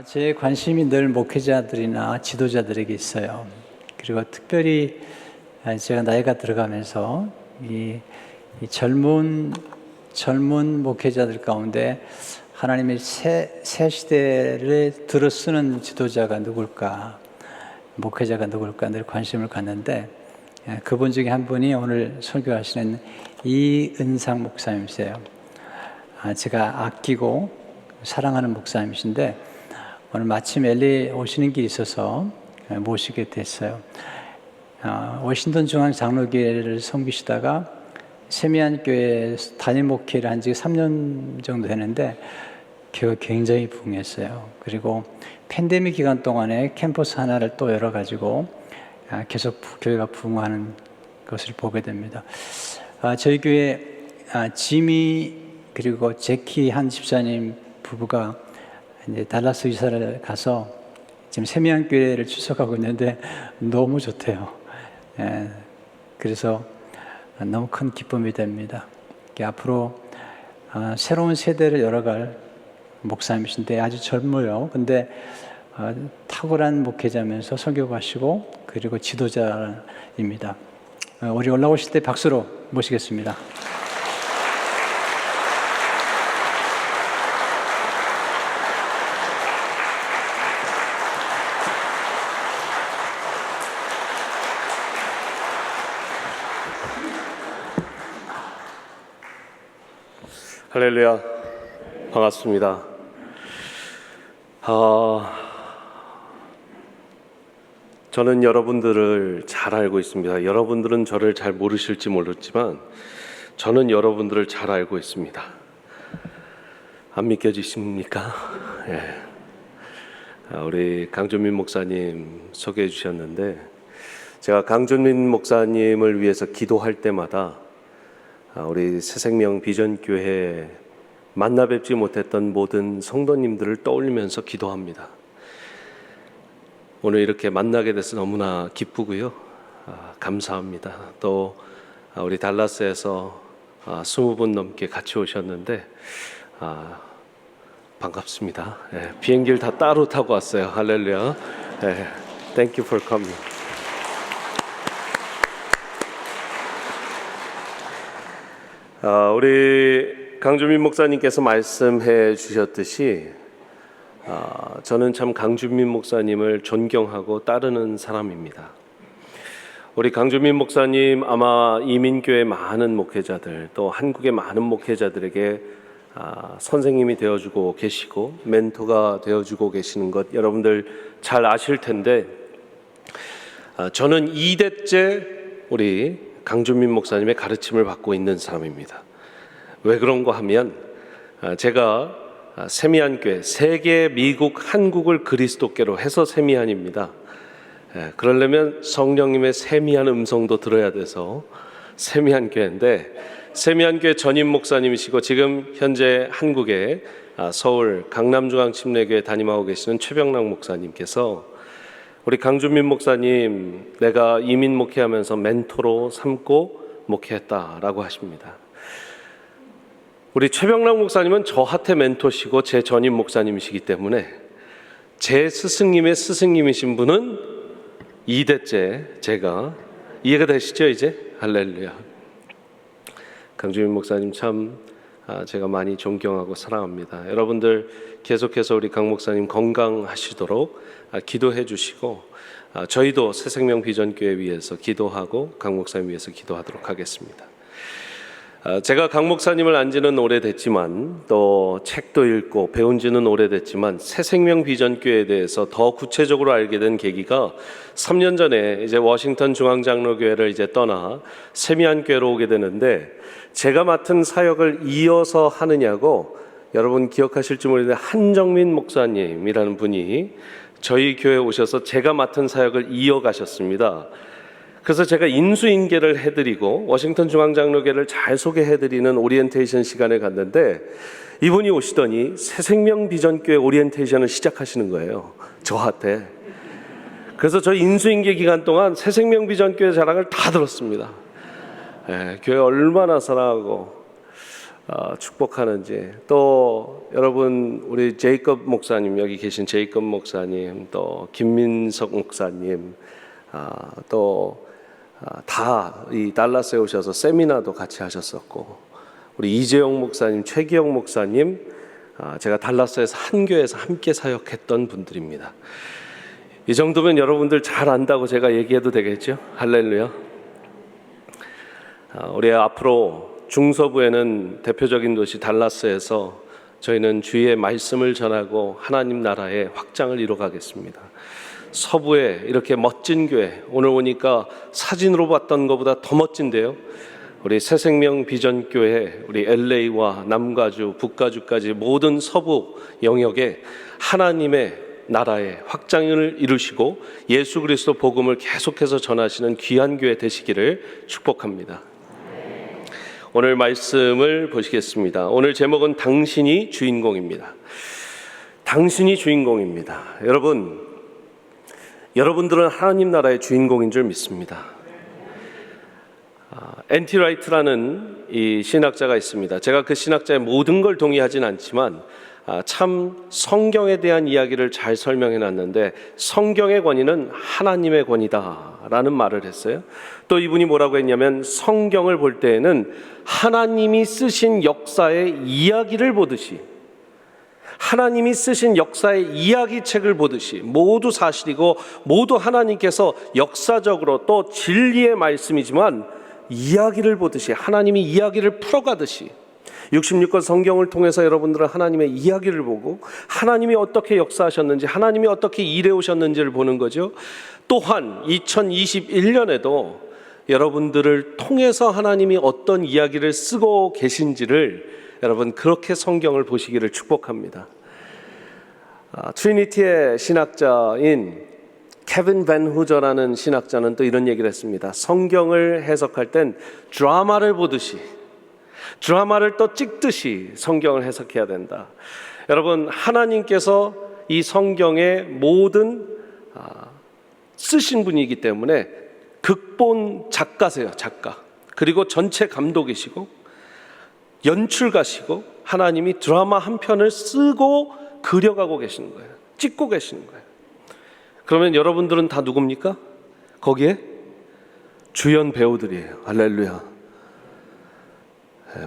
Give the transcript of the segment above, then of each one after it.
제 관심이 늘 목회자들이나 지도자들에게 있어요. 그리고 특별히 제가 나이가 들어가면서 이 젊은 목회자들 가운데 하나님의 새 시대를 들어쓰는 지도자가 누굴까, 목회자가 누굴까 늘 관심을 갖는데, 그분 중에 한 분이 오늘 설교하시는 이은상 목사님이세요. 제가 아끼고 사랑하는 목사님이신데 오늘 마침 LA 오시는 길이 있어서 모시게 됐어요. 워싱턴 중앙 장로교회를 섬기시다가 세미안 교회 단임 목회를 한 지 3년 정도 되는데 교회가 굉장히 부흥했어요. 그리고 팬데믹 기간 동안에 캠퍼스 하나를 또 열어가지고 계속 교회가 부흥하는 것을 보게 됩니다. 저희 교회 지미 그리고 제키 한 집사님 부부가 이제 달라스 이사를 가서 지금 세미안 교회를 출석하고 있는데 너무 좋대요. 그래서 너무 큰 기쁨이 됩니다. 앞으로 새로운 세대를 열어갈 목사님이신데 아주 젊어요. 근데 탁월한 목회자면서 설교가시고 그리고 지도자입니다. 우리 올라오실 때 박수로 모시겠습니다. 할렐루야, 반갑습니다. 저는 여러분들을 잘 알고 있습니다. 여러분들은 저를 잘 모르실지 모르지만 저는 여러분들을 잘 알고 있습니다. 안 믿겨지십니까? 예. 우리 강준민 목사님 소개해 주셨는데, 제가 강준민 목사님을 위해서 기도할 때마다 우리 새생명 비전교회 만나 뵙지 못했던 모든 성도님들을 떠올리면서 기도합니다. 오늘 이렇게 만나게 돼서 너무나 기쁘고요. 감사합니다. 또 우리 달라스에서 20분 넘게 같이 오셨는데 반갑습니다. 비행기를 다 따로 타고 왔어요. 할렐루야. Thank you for coming. 우리 강준민 목사님께서 말씀해 주셨듯이 저는 참 강준민 목사님을 존경하고 따르는 사람입니다. 우리 강준민 목사님 아마 이민교회 많은 목회자들 또 한국의 많은 목회자들에게 선생님이 되어주고 계시고 멘토가 되어주고 계시는 것 여러분들 잘 아실 텐데, 저는 2대째 우리 강준민 목사님의 가르침을 받고 있는 사람입니다. 왜 그런가 하면 제가 세미안교회, 세계, 미국, 한국을 그리스도교로 해서 세미안입니다. 그러려면 성령님의 세미한 음성도 들어야 돼서 세미안교회인데, 세미안교회 전임 목사님이시고 지금 현재 한국의 서울 강남중앙침례교회 담임하고 계시는 최병락 목사님께서 우리 강준민 목사님 내가 이민 목회하면서 멘토로 삼고 목회했다라고 하십니다. 우리 최병락 목사님은 저한테 멘토시고 제 전임 목사님이시기 때문에 제 스승님의 스승님이신 분은 2대째 제가, 이해가 되시죠 이제? 할렐루야. 강준민 목사님 참 제가 많이 존경하고 사랑합니다. 여러분들 계속해서 우리 강 목사님 건강하시도록 기도해 주시고, 저희도 새생명 비전교회 위해서 기도하고 강 목사님 위해서 기도하도록 하겠습니다. 제가 강 목사님을 안 지는 오래됐지만 또 책도 읽고 배운 지는 오래됐지만 새생명 비전교회에 대해서 더 구체적으로 알게 된 계기가 3년 전에 이제 워싱턴 중앙장로교회를 이제 떠나 세미안교회로 오게 되는데, 제가 맡은 사역을 이어서 하느냐고 여러분 기억하실지 모르겠는데 한정민 목사님이라는 분이 저희 교회에 오셔서 제가 맡은 사역을 이어가셨습니다. 그래서 제가 인수인계를 해드리고 워싱턴 중앙장로교회를 잘 소개해드리는 오리엔테이션 시간에 갔는데, 이분이 오시더니 새생명 비전교회 오리엔테이션을 시작하시는 거예요, 저한테. 그래서 저 인수인계 기간 동안 새생명 비전교회 자랑을 다 들었습니다. 교회 얼마나 사랑하고 축복하는지, 또 여러분 우리 제이콥 목사님, 여기 계신 제이콥 목사님, 또 김민석 목사님, 또 다 이 달라스에 오셔서 세미나도 같이 하셨었고, 우리 이재용 목사님, 최기영 목사님, 제가 달라스에서 한 교회에서 함께 사역했던 분들입니다. 이 정도면 여러분들 잘 안다고 제가 얘기해도 되겠죠? 할렐루야. 우리 앞으로 중서부에는 대표적인 도시 달라스에서 저희는 주의 말씀을 전하고 하나님 나라의 확장을 이뤄가겠습니다. 서부에 이렇게 멋진 교회, 오늘 오니까 사진으로 봤던 것보다 더 멋진데요. 우리 새생명 비전교회, 우리 LA와 남가주, 북가주까지 모든 서부 영역에 하나님의 나라의 확장을 이루시고 예수 그리스도 복음을 계속해서 전하시는 귀한 교회 되시기를 축복합니다. 오늘 말씀을 보시겠습니다. 오늘 제목은 당신이 주인공입니다. 당신이 주인공입니다. 여러분들은 하나님 나라의 주인공인 줄 믿습니다. N.T. 라이트라는 이 신학자가 있습니다. 제가 그 신학자의 모든 걸 동의하진 않지만 참 성경에 대한 이야기를 잘 설명해 놨는데, 성경의 권위는 하나님의 권위다라는 말을 했어요. 또 이분이 뭐라고 했냐면, 성경을 볼 때에는 하나님이 쓰신 역사의 이야기를 보듯이, 하나님이 쓰신 역사의 이야기책을 보듯이 모두 사실이고 모두 하나님께서 역사적으로 또 진리의 말씀이지만 이야기를 보듯이, 하나님이 이야기를 풀어가듯이 66권 성경을 통해서 여러분들은 하나님의 이야기를 보고 하나님이 어떻게 역사하셨는지, 하나님이 어떻게 일해 오셨는지를 보는 거죠. 또한 2021년에도 여러분들을 통해서 하나님이 어떤 이야기를 쓰고 계신지를 여러분 그렇게 성경을 보시기를 축복합니다. 트리니티의 신학자인 케빈 밴 후저라는 신학자는 또 이런 얘기를 했습니다. 성경을 해석할 땐 드라마를 보듯이, 드라마를 또 찍듯이 성경을 해석해야 된다. 여러분, 하나님께서 이 성경의 모든 쓰신 분이기 때문에 극본 작가세요, 작가. 그리고 전체 감독이시고 연출가시고 하나님이 드라마 한 편을 쓰고 그려가고 계시는 거예요. 찍고 계시는 거예요. 그러면 여러분들은 다 누굽니까? 거기에 주연 배우들이에요. 할렐루야.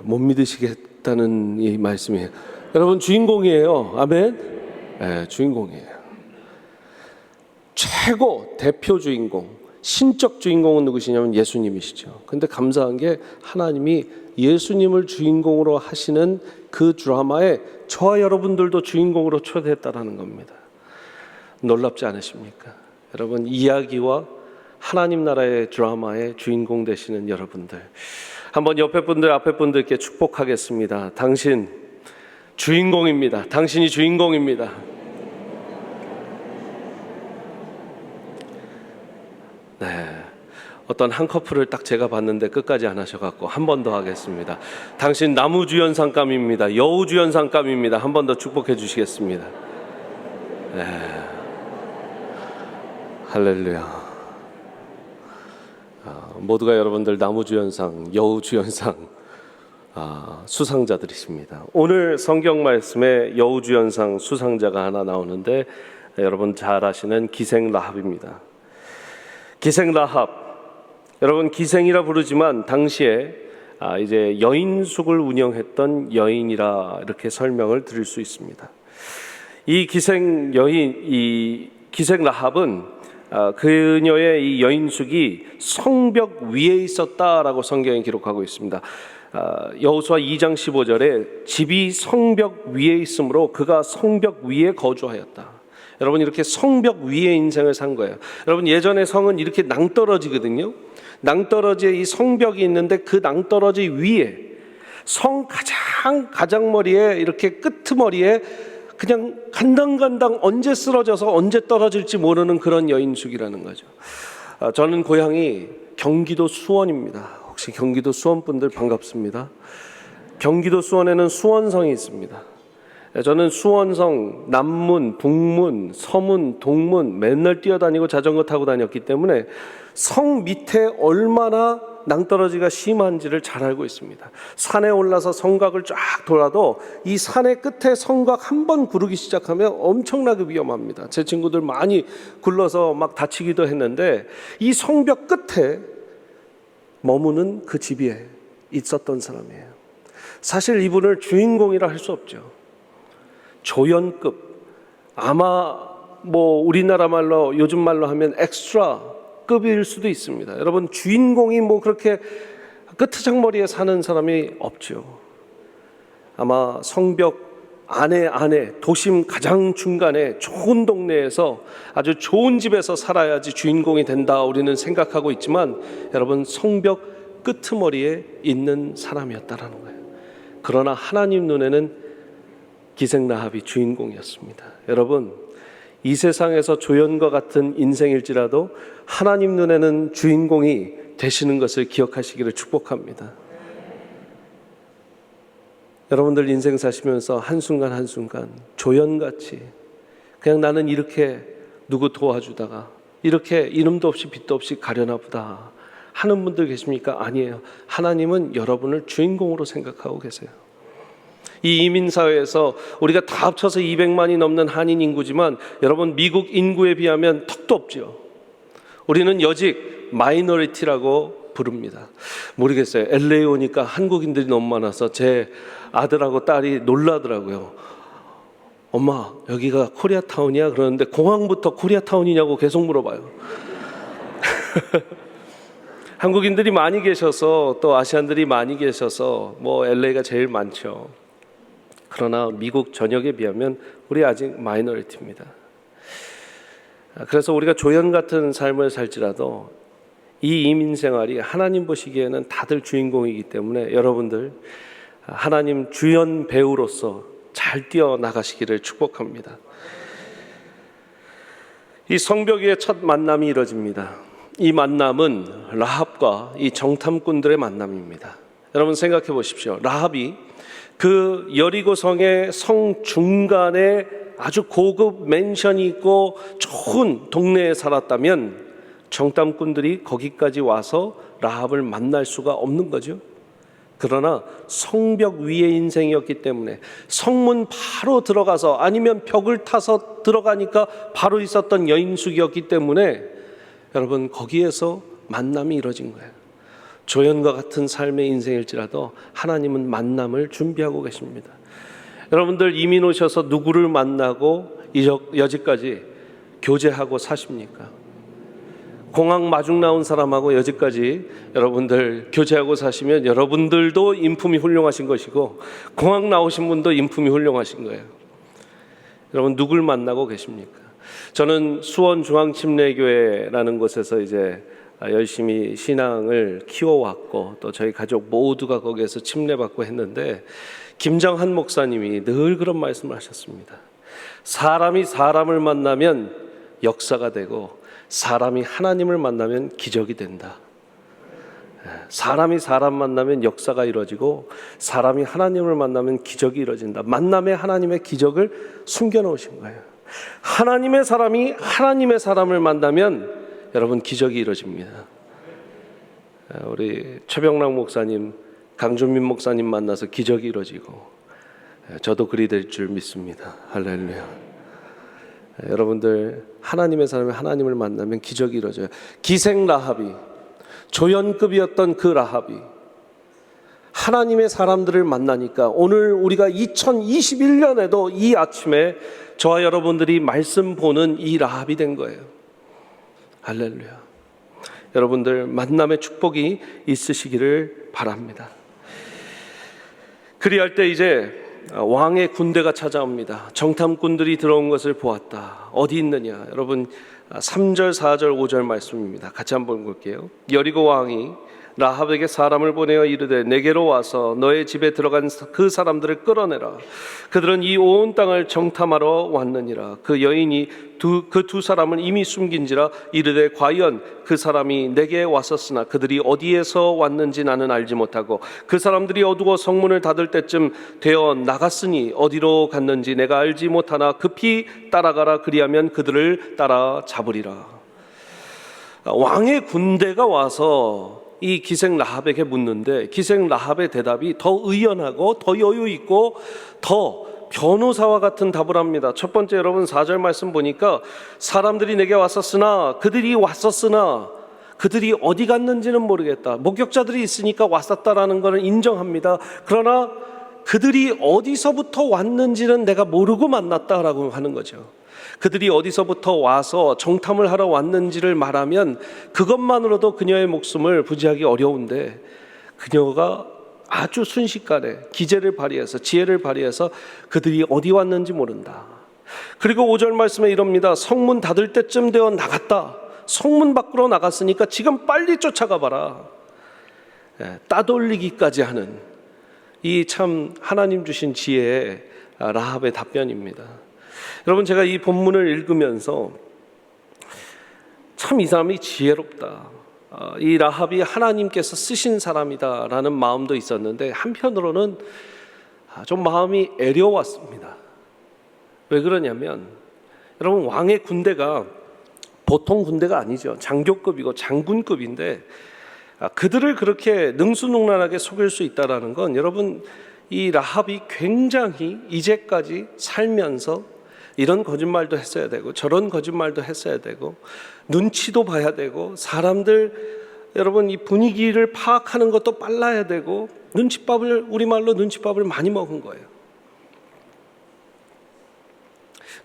못 믿으시겠다는 이 말씀이에요. 여러분 주인공이에요. 아멘. 네, 주인공이에요. 최고 대표 주인공, 신적 주인공은 누구시냐면 예수님이시죠. 근데 감사한 게 하나님이 예수님을 주인공으로 하시는 그 드라마에 저와 여러분들도 주인공으로 초대했다라는 겁니다. 놀랍지 않으십니까? 여러분, 이야기와 하나님 나라의 드라마의 주인공 되시는 여러분들, 한번 옆에 분들, 앞에 분들께 축복하겠습니다. 당신 주인공입니다. 당신이 주인공입니다. 네, 어떤 한 커플을 딱 제가 봤는데 끝까지 안 하셔갖고 한 번 더 하겠습니다. 당신 나무주연상감입니다. 여우주연상감입니다. 한 번 더 축복해 주시겠습니다. 네. 할렐루야. 모두가 여러분들 나무주연상, 여우주연상 수상자들이십니다. 오늘 성경 말씀에 여우주연상 수상자가 하나 나오는데, 여러분 잘 아시는 기생 라합입니다. 기생 라합, 여러분 기생이라 부르지만 당시에 이제 여인숙을 운영했던 여인이라 이렇게 설명을 드릴 수 있습니다. 이 기생 여인, 이 기생 라합은 그녀의 이 여인숙이 성벽 위에 있었다라고 성경이 기록하고 있습니다. 여호수아 2장 15절에 집이 성벽 위에 있으므로 그가 성벽 위에 거주하였다. 여러분, 이렇게 성벽 위에 인생을 산 거예요. 여러분, 예전에 성은 이렇게 낭떠러지거든요. 낭떠러지에 이 성벽이 있는데 그 낭떠러지 위에 성 가장머리에 이렇게 끄트머리에 그냥 간당간당 언제 쓰러져서 언제 떨어질지 모르는 그런 여인숙이라는 거죠. 저는 고향이 경기도 수원입니다. 혹시 경기도 수원 분들 반갑습니다. 경기도 수원에는 수원성이 있습니다. 저는 수원성, 남문, 북문, 서문, 동문 맨날 뛰어다니고 자전거 타고 다녔기 때문에 성 밑에 얼마나 낭떠러지가 심한지를 잘 알고 있습니다. 산에 올라서 성곽을 쫙 돌아도 이 산의 끝에 성곽 한 번 구르기 시작하면 엄청나게 위험합니다. 제 친구들 많이 굴러서 막 다치기도 했는데 이 성벽 끝에 머무는 그 집에 있었던 사람이에요. 사실 이분을 주인공이라 할 수 없죠. 조연급, 아마 뭐 우리나라 말로 요즘 말로 하면 엑스트라 급일 수도 있습니다. 여러분, 주인공이 뭐 그렇게 끄트장머리에 사는 사람이 없죠. 아마 성벽 안에 도심 가장 중간에 좋은 동네에서 아주 좋은 집에서 살아야지 주인공이 된다 우리는 생각하고 있지만, 여러분, 성벽 끄트머리에 있는 사람이었다라는 거예요. 그러나 하나님 눈에는 기생라합이 주인공이었습니다. 여러분, 이 세상에서 조연과 같은 인생일지라도 하나님 눈에는 주인공이 되시는 것을 기억하시기를 축복합니다. 여러분들 인생 사시면서 한순간 한순간 조연같이 그냥 나는 이렇게 누구 도와주다가 이렇게 이름도 없이 빛도 없이 가려나 보다 하는 분들 계십니까? 아니에요. 하나님은 여러분을 주인공으로 생각하고 계세요. 이 이민사회에서 우리가 다 합쳐서 200만이 넘는 한인 인구지만 여러분, 미국 인구에 비하면 턱도 없죠. 우리는 여직 마이너리티라고 부릅니다. 모르겠어요. LA 오니까 한국인들이 너무 많아서 제 아들하고 딸이 놀라더라고요. 엄마, 여기가 코리아타운이야? 그러는데 공항부터 코리아타운이냐고 계속 물어봐요. 한국인들이 많이 계셔서, 또 아시안들이 많이 계셔서 뭐 LA가 제일 많죠. 그러나 미국 전역에 비하면 우리 아직 마이너리티입니다. 그래서 우리가 조연 같은 삶을 살지라도 이 이민 생활이 하나님 보시기에는 다들 주인공이기 때문에 여러분들 하나님 주연 배우로서 잘 뛰어나가시기를 축복합니다. 이 성벽 위에 첫 만남이 이뤄집니다. 이 만남은 라합과 이 정탐꾼들의 만남입니다. 여러분 생각해 보십시오. 라합이 그 여리고성의 성 중간에 아주 고급 맨션이 있고 좋은 동네에 살았다면 정탐꾼들이 거기까지 와서 라합을 만날 수가 없는 거죠. 그러나 성벽 위의 인생이었기 때문에 성문 바로 들어가서, 아니면 벽을 타서 들어가니까 바로 있었던 여인숙이었기 때문에 여러분, 거기에서 만남이 이루어진 거예요. 조연과 같은 삶의 인생일지라도 하나님은 만남을 준비하고 계십니다. 여러분들 이민 오셔서 누구를 만나고 여지까지 교제하고 사십니까? 공항 마중 나온 사람하고 여지까지 여러분들 교제하고 사시면 여러분들도 인품이 훌륭하신 것이고 공항 나오신 분도 인품이 훌륭하신 거예요. 여러분, 누굴 만나고 계십니까? 저는 수원중앙침례교회라는 곳에서 이제 열심히 신앙을 키워왔고 또 저희 가족 모두가 거기에서 침례받고 했는데, 김정한 목사님이 늘 그런 말씀을 하셨습니다. 사람이 사람을 만나면 역사가 되고 사람이 하나님을 만나면 기적이 된다. 사람이 사람 만나면 역사가 이루어지고 사람이 하나님을 만나면 기적이 이루어진다. 만남에 하나님의 기적을 숨겨놓으신 거예요. 하나님의 사람이 하나님의 사람을 만나면 여러분, 기적이 이루어집니다. 우리 최병락 목사님, 강준민 목사님 만나서 기적이 이루어지고 저도 그리 될 줄 믿습니다. 할렐루야. 여러분들, 하나님의 사람이 하나님을 만나면 기적이 이루어져요. 기생 라합이, 조연급이었던 그 라합이 하나님의 사람들을 만나니까 오늘 우리가 2021년에도 이 아침에 저와 여러분들이 말씀 보는 이 라합이 된 거예요. 할렐루야. 여러분들, 만남의 축복이 있으시기를 바랍니다. 그리할 때 이제 왕의 군대가 찾아옵니다. 정탐꾼들이 들어온 것을 보았다. 어디 있느냐? 여러분, 3절, 4절, 5절 말씀입니다. 같이 한번 볼게요. 여리고 왕이 라합에게 사람을 보내어 이르되 내게로 와서 너의 집에 들어간 그 사람들을 끌어내라. 그들은 이 온 땅을 정탐하러 왔느니라. 그 여인이 그 두 사람을 이미 숨긴지라 이르되 과연 그 사람이 내게 왔었으나 그들이 어디에서 왔는지 나는 알지 못하고 그 사람들이 어두워 성문을 닫을 때쯤 되어 나갔으니 어디로 갔는지 내가 알지 못하나 급히 따라가라. 그리하면 그들을 따라 잡으리라. 왕의 군대가 와서 이 기생 라합에게 묻는데 기생 라합의 대답이 더 의연하고 더 여유 있고 더 변호사와 같은 답을 합니다. 첫 번째, 여러분 4절 말씀 보니까 사람들이 내게 왔었으나 그들이 어디 갔는지는 모르겠다. 목격자들이 있으니까 왔었다라는 것은 인정합니다. 그러나 그들이 어디서부터 왔는지는 내가 모르고 만났다라고 하는 거죠. 그들이 어디서부터 와서 정탐을 하러 왔는지를 말하면 그것만으로도 그녀의 목숨을 부지하기 어려운데 그녀가 아주 순식간에 기재를 발휘해서 지혜를 발휘해서 그들이 어디 왔는지 모른다. 그리고 5절 말씀에 이럽니다. 성문 닫을 때쯤 되어 나갔다. 성문 밖으로 나갔으니까 지금 빨리 쫓아가 봐라. 따돌리기까지 하는 이 참 하나님 주신 지혜의 라합의 답변입니다. 여러분, 제가 이 본문을 읽으면서 참 이 사람이 지혜롭다, 이 라합이 하나님께서 쓰신 사람이다라는 마음도 있었는데 한편으로는 좀 마음이 애려왔습니다. 왜 그러냐면 여러분, 왕의 군대가 보통 군대가 아니죠. 장교급이고 장군급인데 그들을 그렇게 능수능란하게 속일 수 있다라는 건 여러분, 이 라합이 굉장히 이제까지 살면서 이런 거짓말도 했어야 되고 저런 거짓말도 했어야 되고 눈치도 봐야 되고 사람들 여러분 이 분위기를 파악하는 것도 빨라야 되고 우리말로 눈칫밥을 많이 먹은 거예요.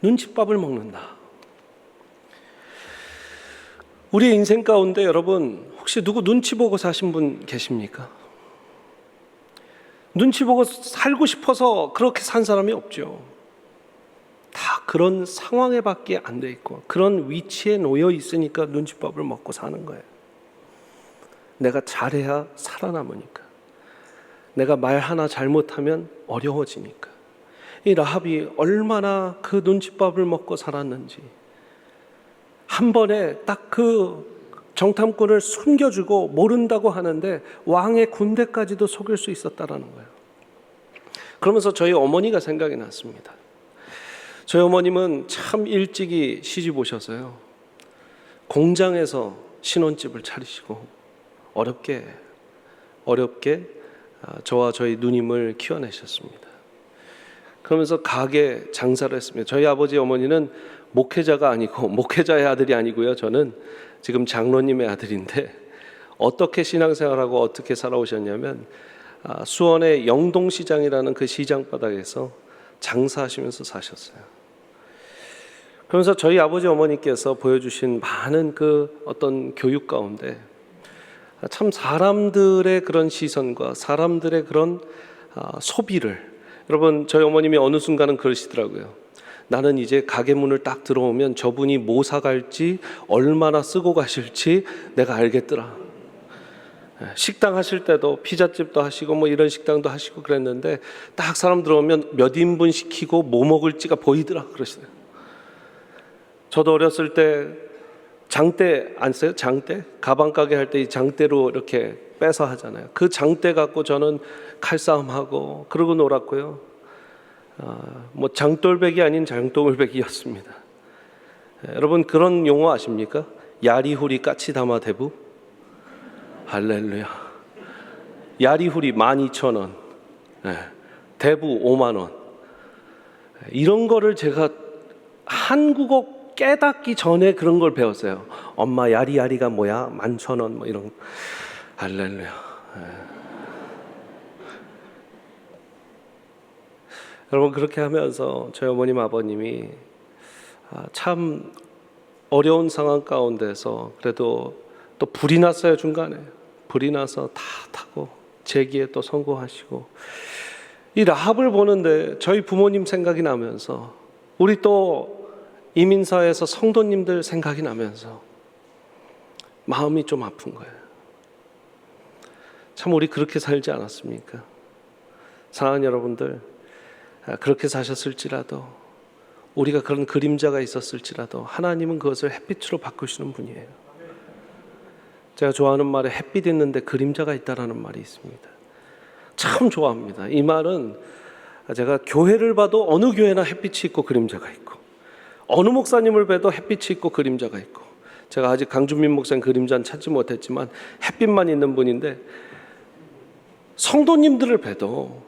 눈칫밥을 먹는다. 우리의 인생 가운데 여러분 혹시 누구 눈치 보고 사신 분 계십니까? 눈치 보고 살고 싶어서 그렇게 산 사람이 없죠. 다 그런 상황에 밖에 안 돼 있고 그런 위치에 놓여 있으니까 눈칫밥을 먹고 사는 거예요. 내가 잘해야 살아남으니까, 내가 말 하나 잘못하면 어려워지니까. 이 라합이 얼마나 그 눈칫밥을 먹고 살았는지, 한 번에 딱 그 정탐꾼을 숨겨주고 모른다고 하는데 왕의 군대까지도 속일 수 있었다라는 거예요. 그러면서 저희 어머니가 생각이 났습니다. 저희 어머님은 참 일찍이 시집 오셔서요, 공장에서 신혼집을 차리시고 어렵게 저와 저희 누님을 키워내셨습니다. 그러면서 가게 장사를 했습니다. 저희 아버지 어머니는 목회자가 아니고, 목회자의 아들이 아니고요, 저는 지금 장로님의 아들인데 어떻게 신앙생활하고 어떻게 살아오셨냐면 수원의 영동시장이라는 그 시장 바닥에서 장사하시면서 사셨어요. 그러면서 저희 아버지 어머니께서 보여주신 많은 그 어떤 교육 가운데 참 사람들의 그런 시선과 사람들의 그런 소비를, 여러분 저희 어머님이 어느 순간은 그러시더라고요. 나는 이제 가게 문을 딱 들어오면 저분이 뭐 사갈지 얼마나 쓰고 가실지 내가 알겠더라. 식당 하실 때도 피자집도 하시고 뭐 이런 식당도 하시고 그랬는데 딱 사람 들어오면 몇 인분 시키고 뭐 먹을지가 보이더라 그러시더라고요. 저도 어렸을 때 장대 안 써요? 장대? 가방 가게 할 때 이 장대로 이렇게 빼서 하잖아요. 그 장대 갖고 저는 칼싸움하고 그러고 놀았고요. 뭐 장돌배기 아닌 장돌배기였습니다. 여러분 그런 용어 아십니까? 야리후리 까치다마 대부? 할렐루야. 야리후리 12,000원, 대부 5만원. 이런 거를 제가 한국어 깨닫기 전에 그런 걸 배웠어요. 엄마 야리야리가 뭐야? 11,000원 뭐 이런. 할렐루야. 여러분 그렇게 하면서 저희 어머님 아버님이 참 어려운 상황 가운데서 그래도 또 불이 났어요. 중간에 불이 나서 다 타고 재기에 또 성공하시고, 이 라합을 보는데 저희 부모님 생각이 나면서 우리 또 이민사회에서 성도님들 생각이 나면서 마음이 좀 아픈 거예요. 참 우리 그렇게 살지 않았습니까? 사랑하는 여러분들, 그렇게 사셨을지라도, 우리가 그런 그림자가 있었을지라도 하나님은 그것을 햇빛으로 바꾸시는 분이에요. 제가 좋아하는 말에 햇빛 있는데 그림자가 있다라는 말이 있습니다. 참 좋아합니다. 이 말은 제가 교회를 봐도 어느 교회나 햇빛이 있고 그림자가 있고, 어느 목사님을 봬도 햇빛이 있고 그림자가 있고, 제가 아직 강준민 목사님 그림자는 찾지 못했지만 햇빛만 있는 분인데, 성도님들을 봬도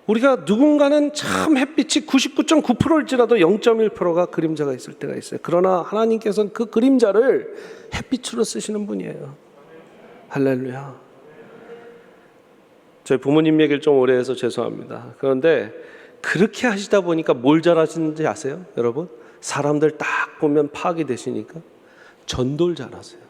우리가 누군가는 참 햇빛이 99.9%일지라도 0.1%가 그림자가 있을 때가 있어요. 그러나 하나님께서는 그 그림자를 햇빛으로 쓰시는 분이에요. 할렐루야. 저희 부모님 얘기를 좀 오래 해서 죄송합니다. 그런데 그렇게 하시다 보니까 뭘 잘하시는지 아세요? 여러분? 사람들 딱 보면 파악이 되시니까 전도를 잘하세요.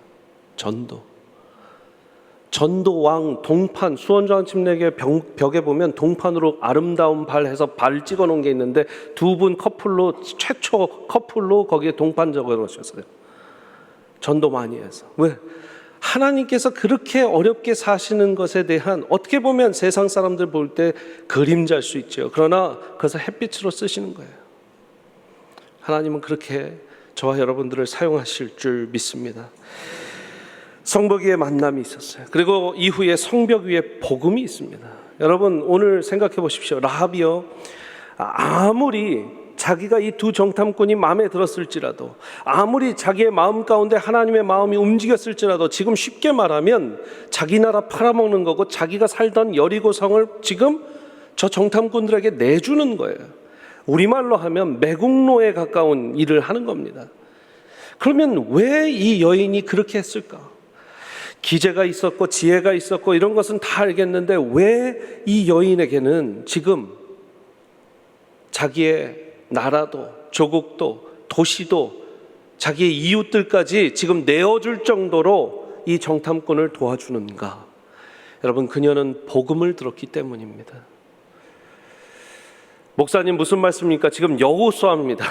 전도왕 동판, 수원장 침례교 벽에 보면 동판으로 아름다운 발 해서 발 찍어 놓은 게 있는데 두 분 커플로, 최초 커플로 거기에 동판 적어 놓으셨어요. 전도 많이 해서. 왜? 하나님께서 그렇게 어렵게 사시는 것에 대한, 어떻게 보면 세상 사람들 볼 때 그림자일 수 있죠. 그러나 그것을 햇빛으로 쓰시는 거예요. 하나님은 그렇게 저와 여러분들을 사용하실 줄 믿습니다. 성벽 위에 만남이 있었어요. 그리고 이후에 성벽 위에 복음이 있습니다. 여러분 오늘 생각해 보십시오. 라합이요, 아무리 자기가 이 두 정탐꾼이 마음에 들었을지라도, 아무리 자기의 마음 가운데 하나님의 마음이 움직였을지라도, 지금 쉽게 말하면 자기 나라 팔아먹는 거고 자기가 살던 여리고성을 지금 저 정탐꾼들에게 내주는 거예요. 우리말로 하면 매국노에 가까운 일을 하는 겁니다. 그러면 왜 이 여인이 그렇게 했을까? 기재가 있었고 지혜가 있었고 이런 것은 다 알겠는데 왜 이 여인에게는 지금 자기의 나라도 조국도 도시도 자기의 이웃들까지 지금 내어줄 정도로 이 정탐꾼을 도와주는가? 여러분, 그녀는 복음을 들었기 때문입니다. 목사님 무슨 말씀입니까? 지금 여호수아입니다.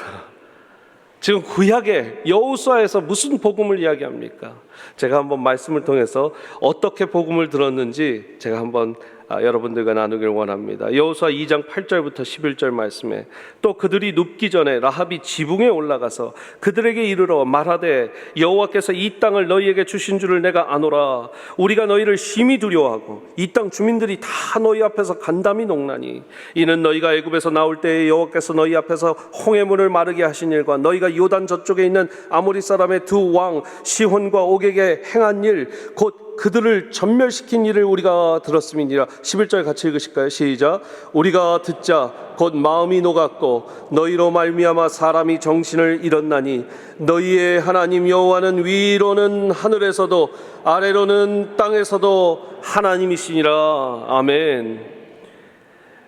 지금 구약의 여호수아에서 무슨 복음을 이야기합니까? 제가 한번 말씀을 통해서 어떻게 복음을 들었는지 제가 한번 여러분들과 나누길 원합니다. 여호수아 2장 8절부터 11절 말씀에, 또 그들이 눕기 전에 라합이 지붕에 올라가서 그들에게 이르러 말하되, 여호와께서 이 땅을 너희에게 주신 줄을 내가 아노라. 우리가 너희를 심히 두려워하고 이 땅 주민들이 다 너희 앞에서 간담이 녹나니, 이는 너희가 애굽에서 나올 때에 여호와께서 너희 앞에서 홍해 문을 마르게 하신 일과 너희가 요단 저쪽에 있는 아모리 사람의 두 왕 시혼과 옥에게 행한 일, 곧 그들을 전멸시킨 일을 우리가 들었음이니라. 11절 같이 읽으실까요? 시작. 우리가 듣자 곧 마음이 녹았고 너희로 말미암아 사람이 정신을 잃었나니, 너희의 하나님 여호와는 위로는 하늘에서도 아래로는 땅에서도 하나님이시니라. 아멘.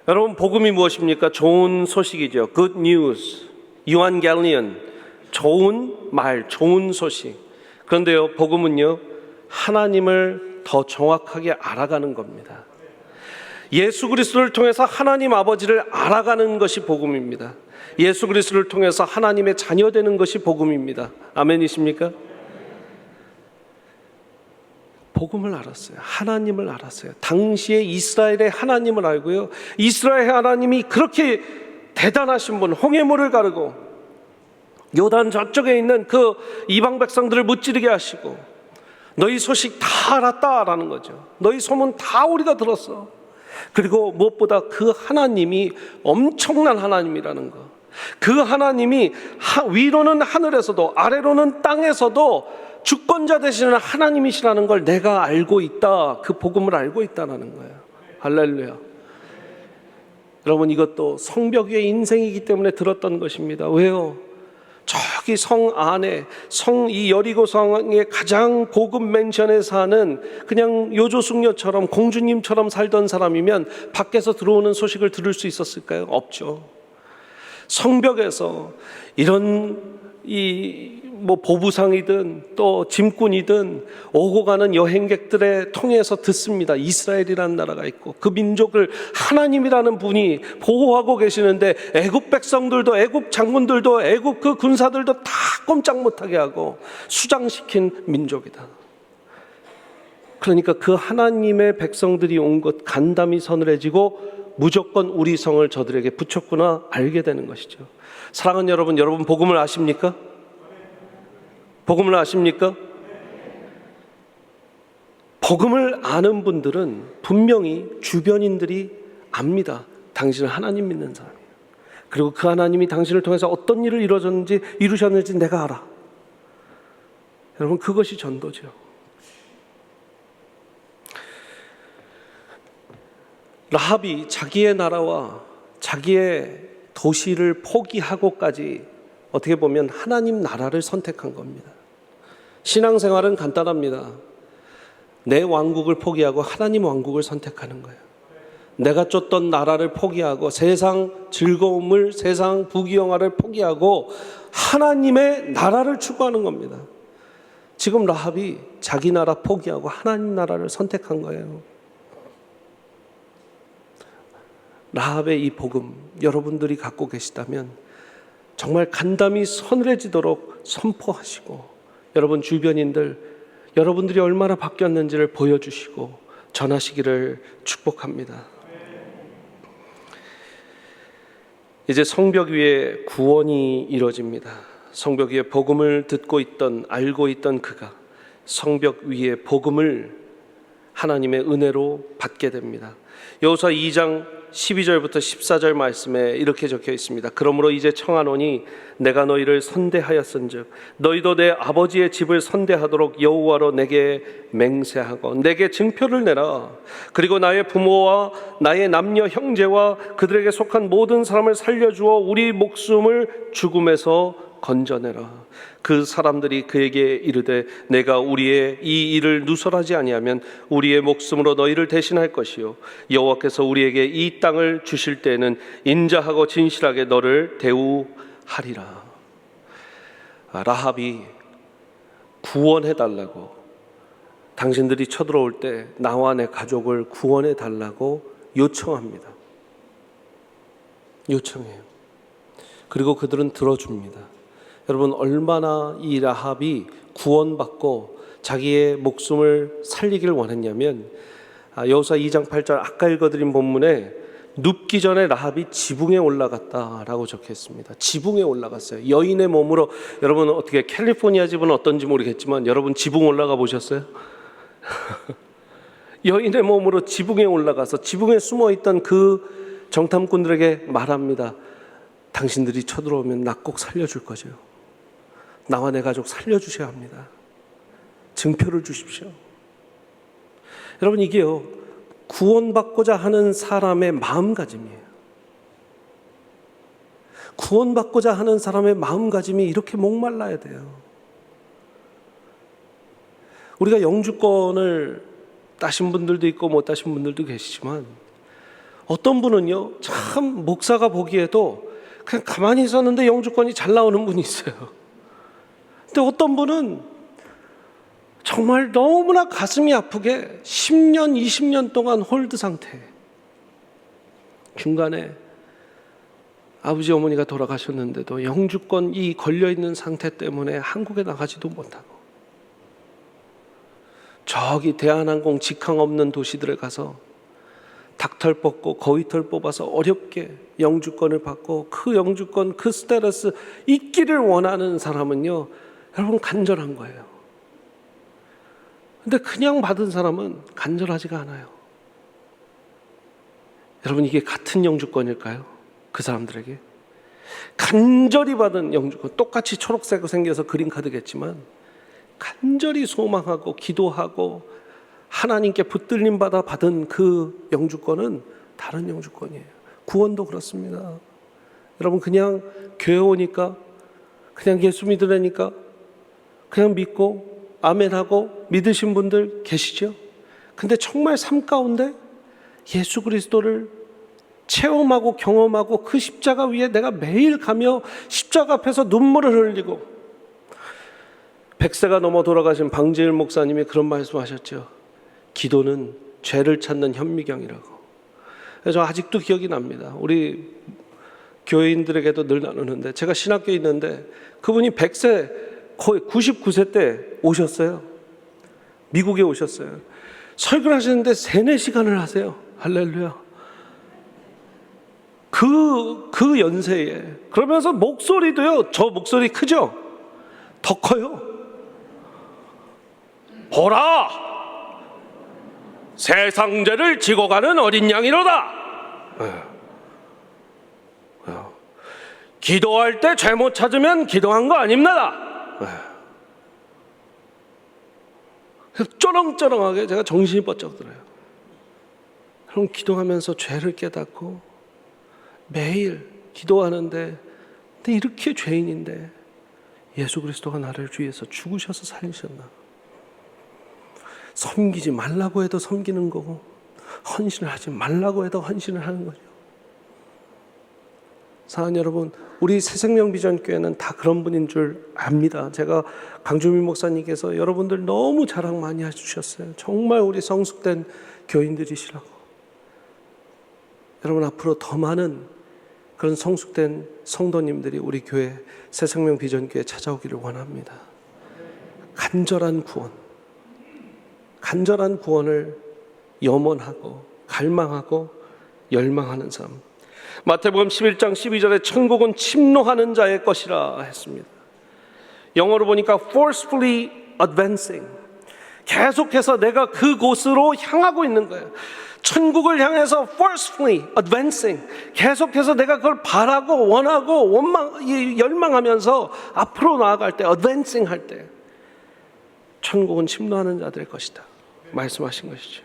여러분, 복음이 무엇입니까? 좋은 소식이죠. Good news, Evangelion, 좋은 말, 좋은 소식. 그런데요, 복음은요, 하나님을 더 정확하게 알아가는 겁니다. 예수 그리스도를 통해서 하나님 아버지를 알아가는 것이 복음입니다. 예수 그리스도를 통해서 하나님의 자녀 되는 것이 복음입니다. 아멘이십니까? 복음을 알았어요. 하나님을 알았어요. 당시에 이스라엘의 하나님을 알고요, 이스라엘의 하나님이 그렇게 대단하신 분, 홍해물을 가르고 요단 저쪽에 있는 그 이방 백성들을 무찌르게 하시고, 너희 소식 다 알았다라는 거죠. 너희 소문 다 우리가 들었어. 그리고 무엇보다 그 하나님이 엄청난 하나님이라는 거, 그 하나님이 위로는 하늘에서도 아래로는 땅에서도 주권자 되시는 하나님이시라는 걸 내가 알고 있다. 그 복음을 알고 있다는 거예요. 할렐루야. 여러분, 이것도 성벽 위의 인생이기 때문에 들었던 것입니다. 왜요? 저기 성 안에, 이 여리고성의 가장 고급 맨션에 사는 그냥 요조숙녀처럼 공주님처럼 살던 사람이면 밖에서 들어오는 소식을 들을 수 있었을까요? 없죠. 성벽에서 이런 보부상이든 또 짐꾼이든 오고 가는 여행객들의 통해서 듣습니다. 이스라엘이라는 나라가 있고 그 민족을 하나님이라는 분이 보호하고 계시는데, 애굽 백성들도, 애굽 장군들도, 애굽 그 군사들도 다 꼼짝 못하게 하고 수장시킨 민족이다. 그러니까 그 하나님의 백성들이 온 것 간담이 서늘해지고 무조건 우리 성을 저들에게 붙였구나 알게 되는 것이죠. 사랑하는 여러분, 여러분 복음을 아십니까? 복음을 아십니까? 복음을 아는 분들은 분명히 주변인들이 압니다. 당신은 하나님 믿는 사람이에요. 그리고 그 하나님이 당신을 통해서 어떤 일을 이루셨는지 내가 알아. 여러분, 그것이 전도죠. 라합이 자기의 나라와 자기의 도시를 포기하고까지 어떻게 보면 하나님 나라를 선택한 겁니다. 신앙생활은 간단합니다. 내 왕국을 포기하고 하나님 왕국을 선택하는 거예요. 내가 쫓던 나라를 포기하고 세상 즐거움을, 세상 부귀영화를 포기하고 하나님의 나라를 추구하는 겁니다. 지금 라합이 자기 나라 포기하고 하나님 나라를 선택한 거예요. 라합의 이 복음 여러분들이 갖고 계시다면 정말 간담이 서늘해지도록 선포하시고, 여러분 주변인들 여러분들이 얼마나 바뀌었는지를 보여주시고 전하시기를 축복합니다. 이제 성벽 위에 구원이 이루어집니다. 성벽 위에 복음을 듣고 있던, 알고 있던 그가 성벽 위에 복음을 하나님의 은혜로 받게 됩니다. 여호수아 2장 12절부터 14절 말씀에 이렇게 적혀 있습니다. 그러므로 이제 청하노니 내가 너희를 선대하였은즉 너희도 내 아버지의 집을 선대하도록 여호와로 내게 맹세하고 내게 증표를 내라. 그리고 나의 부모와 나의 남녀 형제와 그들에게 속한 모든 사람을 살려주어 우리 목숨을 죽음에서 건져내라. 그 사람들이 그에게 이르되 내가 우리의 이 일을 누설하지 아니하면 우리의 목숨으로 너희를 대신할 것이요 여호와께서 우리에게 이 땅을 주실 때에는 인자하고 진실하게 너를 대우하리라. 라합이 구원해달라고, 당신들이 쳐들어올 때 나와 내 가족을 구원해달라고 요청합니다. 요청해요. 그리고 그들은 들어줍니다. 여러분, 얼마나 이 라합이 구원받고 자기의 목숨을 살리기를 원했냐면, 여호수아 2장 8절 아까 읽어드린 본문에 눕기 전에 라합이 지붕에 올라갔다라고 적혀있습니다. 지붕에 올라갔어요. 여인의 몸으로. 여러분, 어떻게 캘리포니아 집은 어떤지 모르겠지만 여러분 지붕 올라가 보셨어요? 여인의 몸으로 지붕에 올라가서 지붕에 숨어있던 그 정탐꾼들에게 말합니다. 당신들이 쳐들어오면 나 꼭 살려줄 거죠. 나와 내 가족 살려주셔야 합니다. 증표를 주십시오. 여러분, 이게요, 구원받고자 하는 사람의 마음가짐이에요. 구원받고자 하는 사람의 마음가짐이 이렇게 목말라야 돼요. 우리가 영주권을 따신 분들도 있고 못 따신 분들도 계시지만, 어떤 분은요, 참 목사가 보기에도 그냥 가만히 있었는데 영주권이 잘 나오는 분이 있어요. 근데 어떤 분은 정말 너무나 가슴이 아프게 10년, 20년 동안 홀드 상태, 중간에 아버지 어머니가 돌아가셨는데도 영주권이 걸려있는 상태 때문에 한국에 나가지도 못하고 저기 대한항공 직항 없는 도시들에 가서 닭털 뽑고 거위털 뽑아서 어렵게 영주권을 받고 그 영주권, 그 스테러스 있기를 원하는 사람은요, 여러분 간절한 거예요. 근데 그냥 받은 사람은 간절하지가 않아요. 여러분, 이게 같은 영주권일까요? 그 사람들에게 간절히 받은 영주권, 똑같이 초록색 생겨서 그린카드겠지만 간절히 소망하고 기도하고 하나님께 붙들림 받아 받은 그 영주권은 다른 영주권이에요. 구원도 그렇습니다. 여러분, 그냥 교회 오니까, 그냥 예수 믿으라니까 그냥 믿고 아멘하고 믿으신 분들 계시죠? 근데 정말 삶 가운데 예수 그리스도를 체험하고 경험하고 그 십자가 위에 내가 매일 가며 십자가 앞에서 눈물을 흘리고, 100세가 넘어 돌아가신 방지일 목사님이 그런 말씀하셨죠. 기도는 죄를 찾는 현미경이라고. 그래서 아직도 기억이 납니다. 우리 교회인들에게도 늘 나누는데, 제가 신학교에 있는데 그분이 100세 거의 99세 때 오셨어요. 미국에 오셨어요. 설교를 하시는데 3-4시간을 하세요. 할렐루야. 그 연세에. 그러면서 목소리도요, 저 목소리 크죠? 더 커요. 보라! 세상 죄를 지고 가는 어린 양이로다. 기도할 때 죄 못 찾으면 기도한 거 아닙니다. 쩌렁쩌렁하게 제가 정신이 번쩍 들어요. 그럼 기도하면서 죄를 깨닫고 매일 기도하는데, 근데 이렇게 죄인인데 예수 그리스도가 나를 위해서 죽으셔서 살리셨나? 섬기지 말라고 해도 섬기는 거고, 헌신을 하지 말라고 해도 헌신을 하는 거죠. 사랑하는 여러분, 우리 새생명비전교회는 다 그런 분인 줄 압니다. 제가 강주민 목사님께서 여러분들 너무 자랑 많이 해주셨어요. 정말 우리 성숙된 교인들이시라고. 여러분, 앞으로 더 많은 그런 성숙된 성도님들이 우리 교회 새생명비전교회에 찾아오기를 원합니다. 간절한 구원을 염원하고 갈망하고 열망하는 삶. 마태복음 11장 12절에 천국은 침노하는 자의 것이라 했습니다. 영어로 보니까 forcefully advancing. 계속해서 내가 그곳으로 향하고 있는 거예요. 천국을 향해서 forcefully advancing. 계속해서 내가 그걸 바라고 원하고 열망하면서 앞으로 나아갈 때, advancing 할 때 천국은 침노하는 자들의 것이다 말씀하신 것이죠.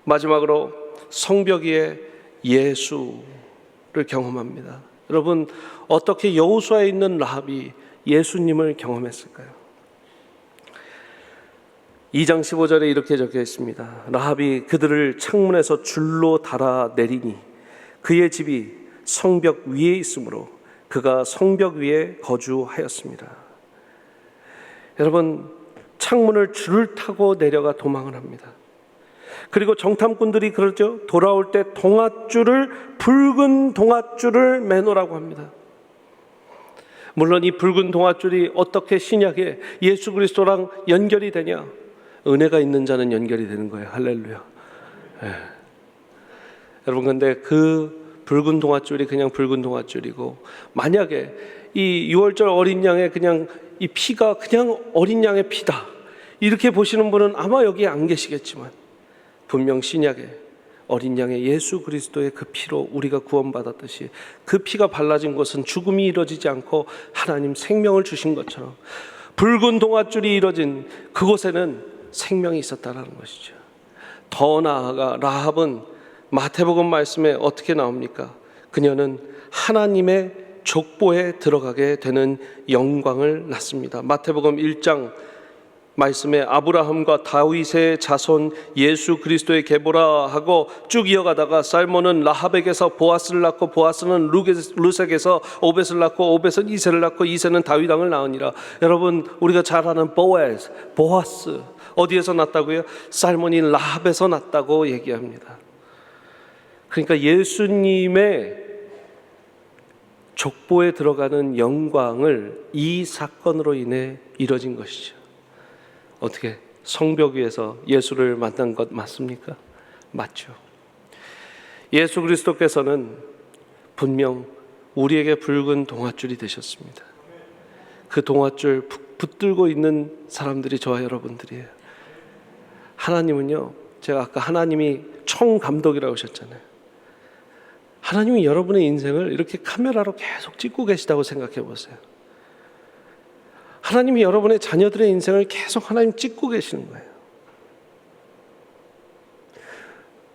마지막으로 성벽 위에 예수를 경험합니다. 여러분, 어떻게 여호수아에 있는 라합이 예수님을 경험했을까요? 2장 15절에 이렇게 적혀 있습니다. 라합이 그들을 창문에서 줄로 달아 내리니 그의 집이 성벽 위에 있으므로 그가 성벽 위에 거주하였습니다. 여러분, 창문을 줄을 타고 내려가 도망을 합니다. 그리고 정탐꾼들이 그러죠. 돌아올 때 붉은 동아줄을 매놓으라고 합니다. 물론 이 붉은 동아줄이 어떻게 신약에 예수 그리스도랑 연결이 되냐? 은혜가 있는 자는 연결이 되는 거예요. 할렐루야. 여러분, 근데 그 붉은 동아줄이 그냥 붉은 동아줄이고, 만약에 이 6월절 어린 양의 그냥 이 피가 그냥 어린 양의 피다, 이렇게 보시는 분은 아마 여기에 안 계시겠지만, 분명 신약에 어린 양의 예수 그리스도의 그 피로 우리가 구원받았듯이 그 피가 발라진 곳은 죽음이 이루어지지 않고 하나님 생명을 주신 것처럼 붉은 동아줄이 이루어진 그곳에는 생명이 있었다는 것이죠. 더 나아가 라합은 마태복음 말씀에 어떻게 나옵니까? 그녀는 하나님의 족보에 들어가게 되는 영광을 낳습니다. 마태복음 1장 말씀에 아브라함과 다윗의 자손 예수 그리스도의 계보라 하고 쭉 이어가다가 살몬은 라합에게서 보아스를 낳고 보아스는 루색에서 오벳을 낳고 오벳은 이새를 낳고 이새는 다윗 왕을 낳으니라. 여러분, 우리가 잘 아는 보아스 어디에서 낳았다고요? 살몬이 라합에서 낳았다고 얘기합니다. 그러니까 예수님의 족보에 들어가는 영광을 이 사건으로 인해 이뤄진 것이죠. 어떻게 성벽 위에서 예수를 만난 것 맞습니까? 맞죠. 예수 그리스도께서는 분명 우리에게 붉은 동아줄이 되셨습니다. 그 동아줄 붙들고 있는 사람들이 저와 여러분들이에요. 하나님은요, 제가 아까 하나님이 총감독이라고 하셨잖아요. 하나님이 여러분의 인생을 이렇게 카메라로 계속 찍고 계시다고 생각해 보세요. 하나님이 여러분의 자녀들의 인생을 계속 하나님 찍고 계시는 거예요.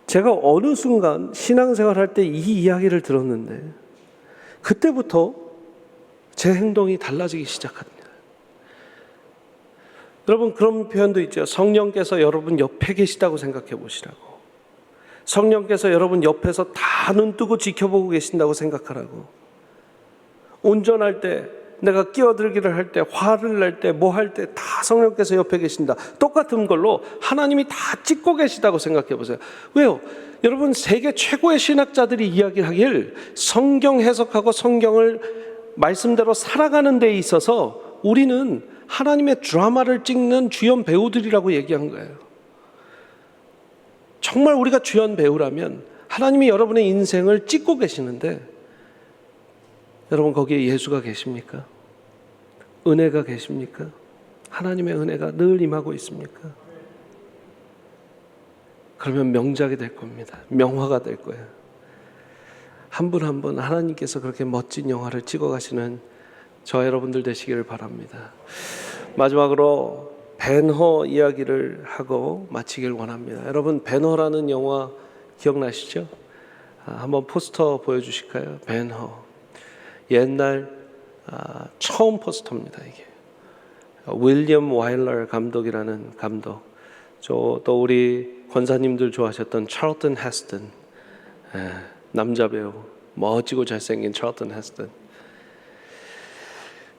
제가 어느 순간 신앙생활 할 때 이 이야기를 들었는데 그때부터 제 행동이 달라지기 시작합니다. 여러분, 그런 표현도 있죠. 성령께서 여러분 옆에 계시다고 생각해 보시라고. 성령께서 여러분 옆에서 다 눈 뜨고 지켜보고 계신다고 생각하라고. 운전할 때, 내가 끼어들기를 할 때, 화를 낼 때, 뭐 할 때 다 성령께서 옆에 계신다. 똑같은 걸로 하나님이 다 찍고 계시다고 생각해 보세요. 왜요? 여러분, 세계 최고의 신학자들이 이야기하길 성경 해석하고 성경을 말씀대로 살아가는 데 있어서 우리는 하나님의 드라마를 찍는 주연 배우들이라고 얘기한 거예요. 정말 우리가 주연 배우라면 하나님이 여러분의 인생을 찍고 계시는데 여러분 거기에 예수가 계십니까? 은혜가 계십니까? 하나님의 은혜가 늘 임하고 있습니까? 그러면 명작이 될 겁니다. 명화가 될 거예요. 한 분 한 분 하나님께서 그렇게 멋진 영화를 찍어 가시는 저 여러분들 되시기를 바랍니다. 마지막으로 벤허 이야기를 하고 마치길 원합니다. 여러분 벤허라는 영화 기억나시죠? 한번 포스터 보여주실까요? 벤허. 옛날 처음 포스터입니다. 이게 윌리엄 와일러 감독이라는 감독. 또 우리 권사님들 좋아하셨던 찰튼 헤스턴, 남자 배우, 멋지고 잘생긴 찰튼 헤스턴.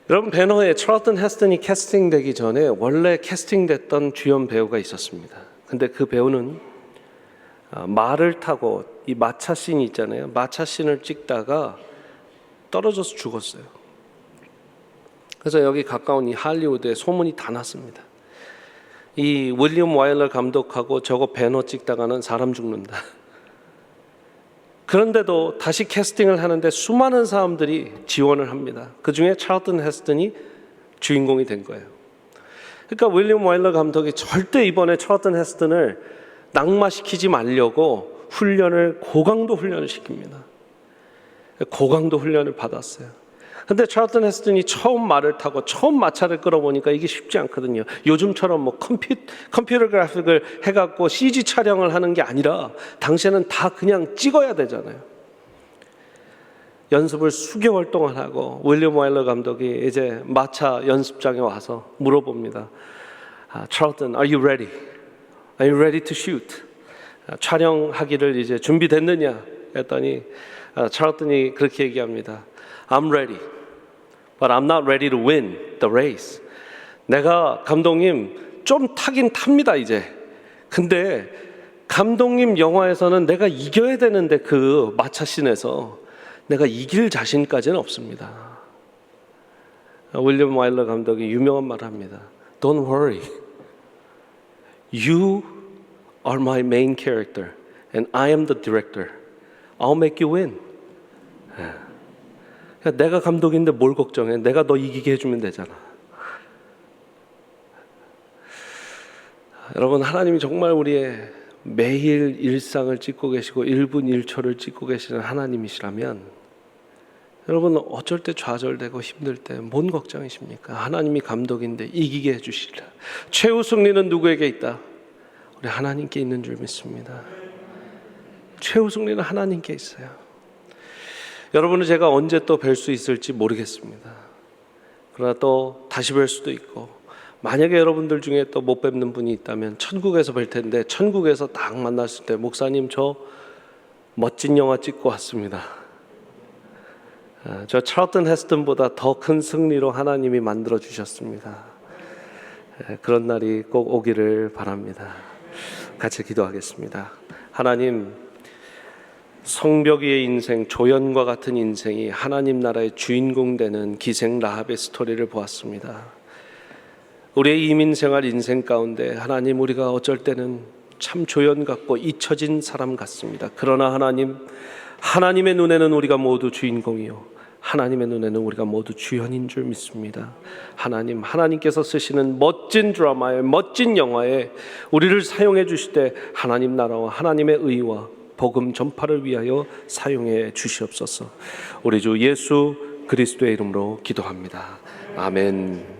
여러분 벤허에 찰튼 헤스턴이 캐스팅되기 전에 원래 캐스팅됐던 주연 배우가 있었습니다. 근데 그 배우는 말을 타고 이 마차 씬 있잖아요. 마차 씬을 찍다가 떨어져서 죽었어요. 그래서 여기 가까운 이 할리우드에 소문이 다 났습니다. 이 윌리엄 와일러 감독하고 저거 벤허 찍다가는 사람 죽는다. 그런데도 다시 캐스팅을 하는데 수많은 사람들이 지원을 합니다. 그 중에 찰튼 헤스턴이 주인공이 된 거예요. 그러니까 윌리엄 와일러 감독이 절대 이번에 찰튼 헤스턴을 낙마시키지 말려고 고강도 훈련을 시킵니다. 고강도 훈련을 받았어요. 근데 찰튼 헤스턴이 처음 말을 타고 처음 마차를 끌어보니까 이게 쉽지 않거든요. 요즘처럼 뭐 컴퓨터 그래픽을 해갖고 CG 촬영을 하는 게 아니라 당시에는 다 그냥 찍어야 되잖아요. 연습을 수개월 동안 하고 윌리엄 와일러 감독이 이제 마차 연습장에 와서 물어봅니다. 찰튼, are you ready? Are you ready to shoot? 촬영하기를 이제 준비됐느냐? 했더니 찰튼이 그렇게 얘기합니다. I'm ready, but I'm not ready to win the race. 내가 감독님 좀 타긴 탑니다 이제. 근데 감독님 영화에서는 내가 이겨야 되는데 그 마차씬에서 내가 이길 자신까지는 없습니다. 윌리엄 와일러 감독이 유명한 말을 합니다. Don't worry. You are my main character and I am the director. I'll make you win. 내가 감독인데 뭘 걱정해? 내가 너 이기게 해주면 되잖아. 여러분 하나님이 정말 우리의 매일 일상을 찍고 계시고 1분 1초를 찍고 계시는 하나님이시라면 여러분 어쩔 때 좌절되고 힘들 때 뭔 걱정이십니까? 하나님이 감독인데 이기게 해주시리라. 최후 승리는 누구에게 있다? 우리 하나님께 있는 줄 믿습니다. 최후 승리는 하나님께 있어요. 여러분은 제가 언제 또 뵐 수 있을지 모르겠습니다. 그러나 또 다시 뵐 수도 있고 만약에 여러분들 중에 또 못 뵙는 분이 있다면 천국에서 뵐 텐데 천국에서 딱 만났을 때 목사님 저 멋진 영화 찍고 왔습니다. 저 찰튼 헤스턴보다 더 큰 승리로 하나님이 만들어 주셨습니다. 그런 날이 꼭 오기를 바랍니다. 같이 기도하겠습니다. 하나님, 성벽이의 인생, 조연과 같은 인생이 하나님 나라의 주인공 되는 기생 라합의 스토리를 보았습니다. 우리의 이민생활 인생 가운데 하나님 우리가 어쩔 때는 참 조연 같고 잊혀진 사람 같습니다. 그러나 하나님의 눈에는 우리가 모두 주인공이요 하나님의 눈에는 우리가 모두 주연인 줄 믿습니다. 하나님께서 쓰시는 멋진 드라마에 멋진 영화에 우리를 사용해 주실 때 하나님 나라와 하나님의 의와 복음 전파를 위하여 사용해 주시옵소서. 우리 주 예수 그리스도의 이름으로 기도합니다. 아멘.